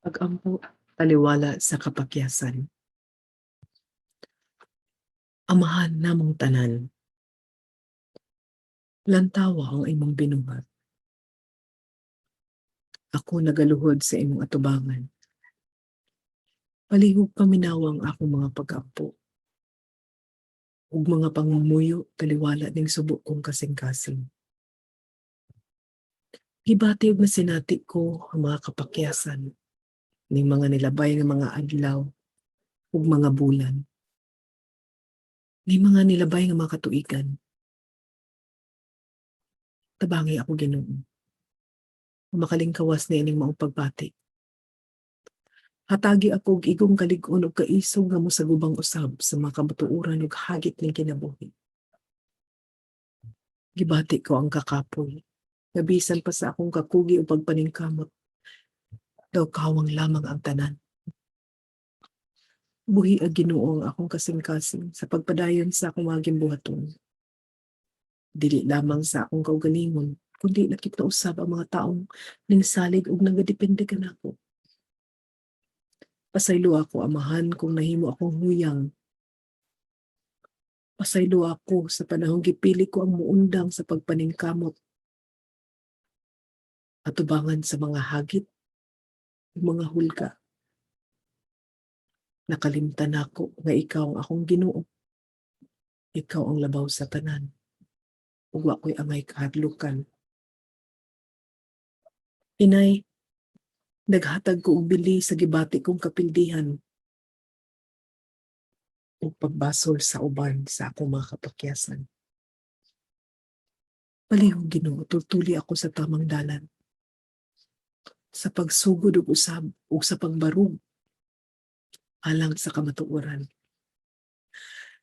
Pag-ampo, taliwala sa kapakyasan. Amahan namong tanan, lantawa ang imong binuhat. Ako nagaluhod sa imong atubangan. Palihog paminawang akong mga pag-ampo. Ug mga pangumuyo taliwala ning subo kong kasing-kasing. Gibati ug masinati ko ang mga kapakyasan ning mga nilabay nga mga adlaw ug mga bulan. Ning mga nilabay nga mga katuigan. Tabangi ako Ginoo. Makalingkawas na ining maong pagbati. Hatagi ako og igong kalig-on ug kaisog nga mosagubang usab sa mga kamatuoran ug hagit ning kinabuhi. Gibati ko ang kakapoy. Nga bisan pa sa akong kakugi o pagpaningkamot, daw kawang lamang ang tanan. Buhi ag Ginoo ang akong kasing-kasing sa pagpadayon sa akong mga gimbuhaton. Dili lamang sa akong kaugalingon, kundi lakip na usab ang mga taong ningsalig ug nagadepende kanako. Pasaylo ako amahan kung nahimo akong huyang. Pasaylo ako sa panahong gipili ko ang muundang sa pagpaningkamot. Atubangan sa mga hagit ug mga hulga. Nakalimtan ako nga ikaw ang akong Ginoo. Ikaw ang labaw sa tanan. Ug wa ko'y angay kahadlukan. Inay, naghatag ko og bili sa gibati kong kapildihan ug pagbasol sa uban sa akong mga kapakyasan. Palihog Ginoo, tultuli ako sa tamang dalan. Sa pagsugod ug usab ug sa pagbarug alang sa kamatuoran.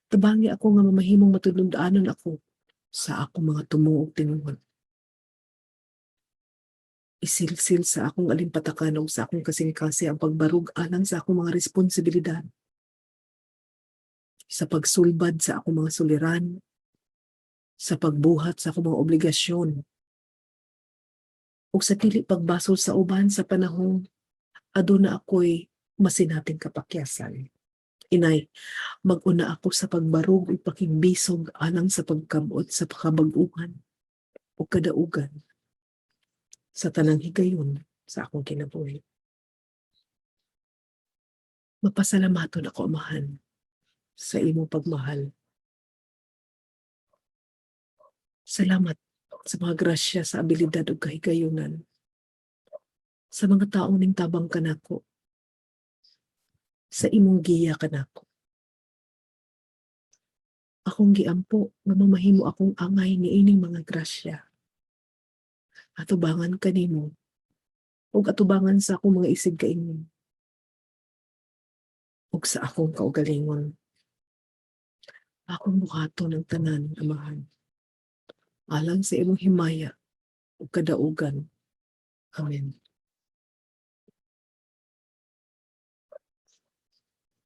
Tabangi ako nga mamahimong matulundaanon ako sa akong mga tumo ug tinuod. Isilsil sa akong alimpatakan ug sa akong kasing-kasi ang pagbarug alang sa akong mga responsibilidad. Sa pagsulbad sa akong mga suliran, sa pagbuhat sa akong mga obligasyon, ug sa dili pagbasol sa uban sa panahong aduna ako'y masinating kapakyasan. Inay, mag-una ako sa pagbarug ug pakimbisog alang sa pagkabot sa kabag-uhan ug kadaugan sa tanang higayon sa akong kinabuhi. Mapasalamaton ako, amahan, sa imong pagmahal. Salamat sa mga grasya sa abilidad ug kahigayonan. Sa mga taong ning tabang kanako. Sa imong giya kanako. Akong giampo nga mamahimo akong angay niining mga grasya. Atubangan kanimo ug atubangan sa akong mga isig kaingon ug sa akong kaugalingon. Akong buhaton ang tanan, amahan, alang sa imong himaya ug kadaugan. Amen.